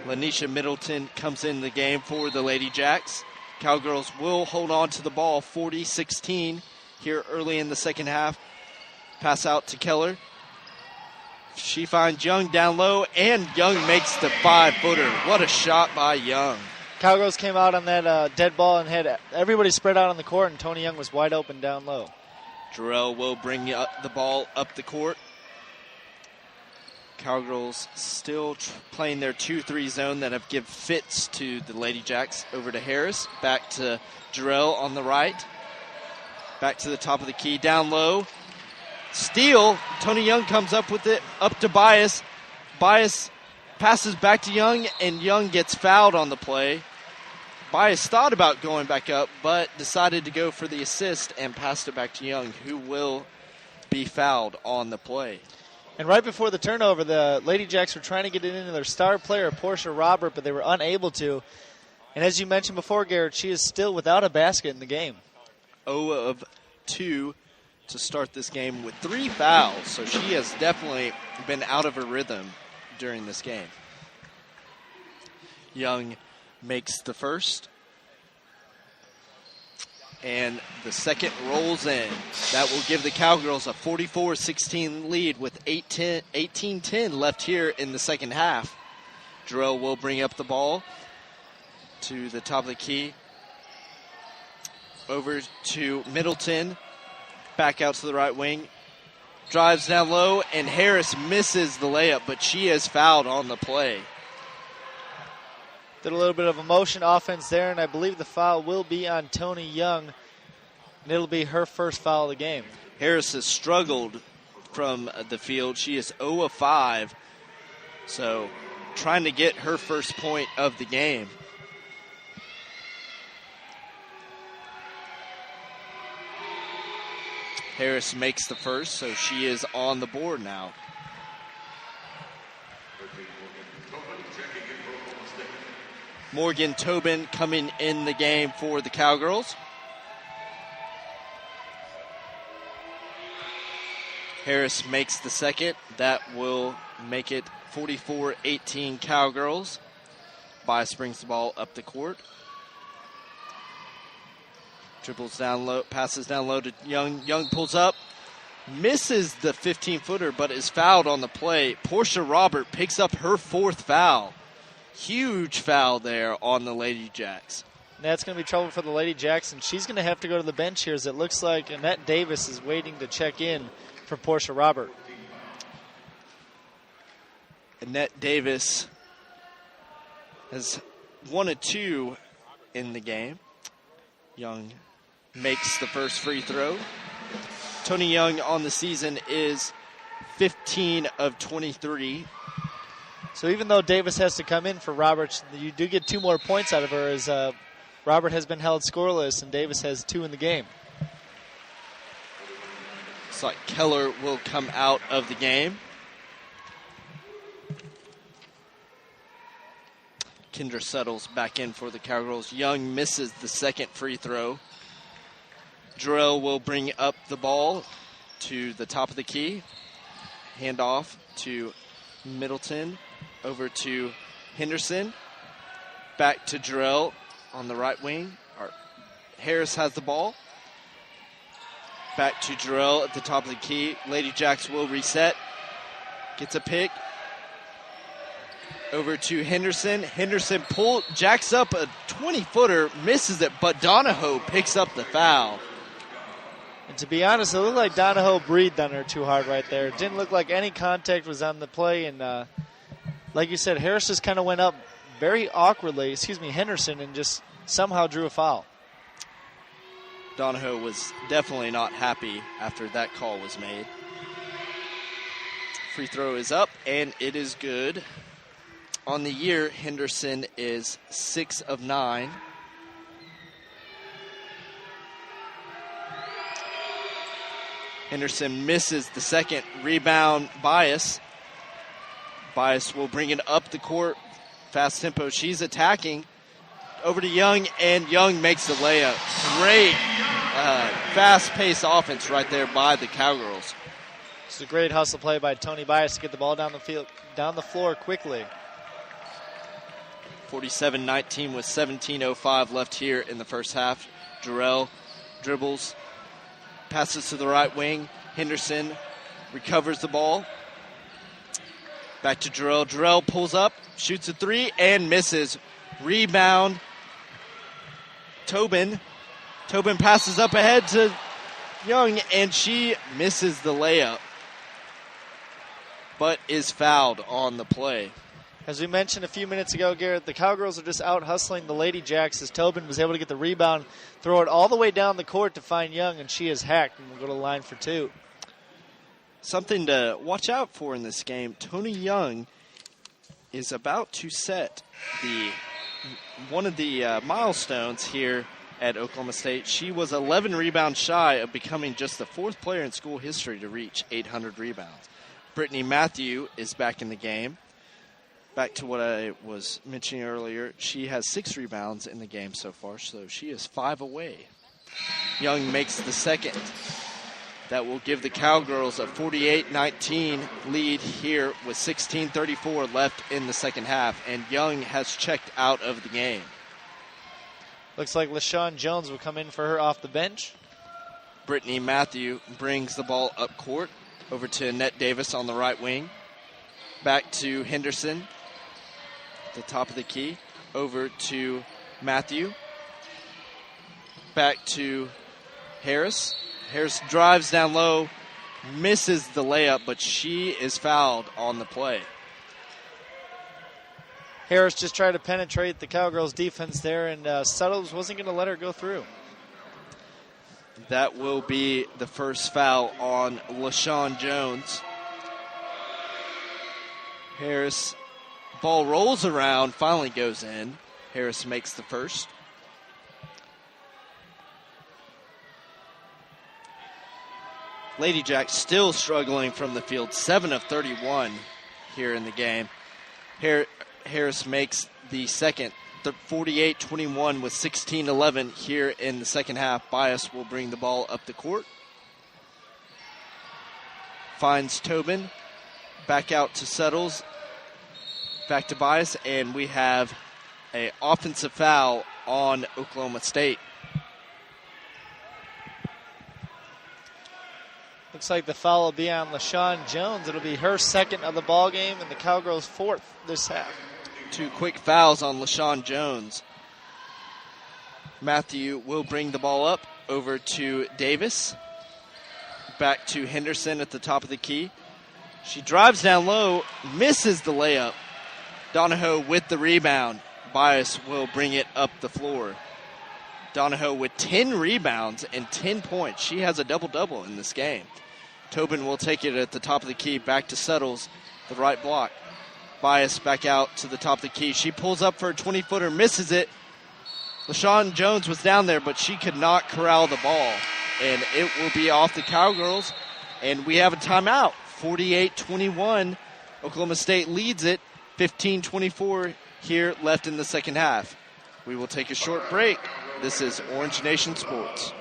Lanisha Middleton comes in the game for the Lady Jacks. Cowgirls will hold on to the ball 40-16 here early in the second half. Pass out to Keller. She finds Young down low, and Young makes the 5-footer. What a shot by Young. Cowgirls came out on that dead ball and had everybody spread out on the court, and Tony Young was wide open down low. Jarrell will bring the ball up the court. Cowgirls still playing their 2-3 zone that have given fits to the Lady Jacks. Over to Harris. Back to Jarrell on the right. Back to the top of the key. Down low. Steal. Tony Young comes up with it. Up to Bias. Bias passes back to Young, and Young gets fouled on the play. Bias thought about going back up, but decided to go for the assist and passed it back to Young, who will be fouled on the play. And right before the turnover, the Lady Jacks were trying to get it into their star player, Portia Robert, but they were unable to. And as you mentioned before, Garrett, she is still without a basket in the game. 0 of 2 to start this game with 3 fouls, so she has definitely been out of her rhythm during this game. Young makes the first, and the second rolls in. That will give the Cowgirls a 44-16 lead with 18-10 left here in the second half. Jarrell will bring up the ball to the top of the key. Over to Middleton. Back out to the right wing. Drives down low, and Harris misses the layup, but she is fouled on the play. Did a little bit of a motion offense there, and I believe the foul will be on Tony Young, and it'll be her first foul of the game. Harris has struggled from the field. She is 0 of 5, so trying to get her first point of the game. Harris makes the first, so she is on the board now. Morgan Tobin coming in the game for the Cowgirls. Harris makes the second. That will make it 44-18 Cowgirls. Bias brings the ball up the court. Dribbles down low, passes down low to Young. Young pulls up, misses the 15-footer, but is fouled on the play. Portia Robert picks up her 4th foul. Huge foul there on the Lady Jacks. That's going to be trouble for the Lady Jacks, and she's going to have to go to the bench here, as it looks like Annette Davis is waiting to check in for Portia Robert. Annette Davis has 1 of 2 in the game. Young makes the first free throw. Tony Young on the season is 15 of 23. So even though Davis has to come in for Roberts, you do get 2 more points out of her, as Robert has been held scoreless and Davis has 2 in the game. Looks like Keller will come out of the game. Kendra settles back in for the Cowgirls. Young misses the second free throw. Jarrell will bring up the ball to the top of the key. Hand off to Middleton. Over to Henderson. Back to Jarrell on the right wing. Harris has the ball. Back to Jarrell at the top of the key. Lady Jacks will reset. Gets a pick. Over to Henderson. Henderson jacks up a 20-footer, misses it, but Donahoe picks up the foul. And to be honest, it looked like Donahoe breathed on her too hard right there. It didn't look like any contact was on the play, and like you said, Harris just kind of went up very awkwardly, Henderson, and just somehow drew a foul. Donahoe was definitely not happy after that call was made. Free throw is up, and it is good. On the year, Henderson is 6 of 9. Henderson misses the second. Rebound, Bias. Bias will bring it up the court. Fast tempo. She's attacking. Over to Young, and Young makes the layup. Great fast-paced offense right there by the Cowgirls. It's a great hustle play by Tony Bias to get the ball down the floor quickly. 47-19 with 17:05 left here in the first half. Jarrell dribbles, passes to the right wing. Henderson recovers the ball. Back to Jarrell. Jarrell pulls up, shoots a three, and misses. Rebound. Tobin. Tobin passes up ahead to Young, and she misses the layup, but is fouled on the play. As we mentioned a few minutes ago, Garrett, the Cowgirls are just out hustling the Lady Jacks as Tobin was able to get the rebound, throw it all the way down the court to find Young, and she is hacked and will go to the line for two. Something to watch out for in this game. Tony Young is about to set one of the milestones here at Oklahoma State. She was 11 rebounds shy of becoming just the fourth player in school history to reach 800 rebounds. Brittany Matthew is back in the game. Back to what I was mentioning earlier, she has 6 rebounds in the game so far, so she is 5 away. Young makes the second. That will give the Cowgirls a 48-19 lead here with 16:34 left in the second half, and Young has checked out of the game. Looks like LaShawn Jones will come in for her off the bench. Brittany Matthew brings the ball up court over to Annette Davis on the right wing. Back to Henderson at the top of the key. Over to Matthew. Back to Harris. Harris drives down low, misses the layup, but she is fouled on the play. Harris just tried to penetrate the Cowgirls' defense there, and Suttles wasn't going to let her go through. That will be the first foul on LaShawn Jones. Harris, ball rolls around, finally goes in. Harris makes the first. Lady Jacks still struggling from the field, 7 of 31 here in the game. Harris makes the second, 48-21 with 16:11 here in the second half. Bias will bring the ball up the court. Finds Tobin, back out to Settles, back to Bias, and we have an offensive foul on Oklahoma State. Looks like the foul will be on LaShawn Jones. It'll be her second of the ball game and the Cowgirls' fourth this half. 2 quick fouls on LaShawn Jones. Matthew will bring the ball up over to Davis. Back to Henderson at the top of the key. She drives down low, misses the layup. Donahoe with the rebound. Bias will bring it up the floor. Donahoe with 10 rebounds and 10 points. She has a double-double in this game. Tobin will take it at the top of the key, back to Settles, the right block. Bias back out to the top of the key. She pulls up for a 20-footer, misses it. LaShawn Jones was down there, but she could not corral the ball. And it will be off the Cowgirls. And we have a timeout. 48-21. Oklahoma State leads it. 15-24 here left in the second half. We will take a short break. This is Orange Nation Sports.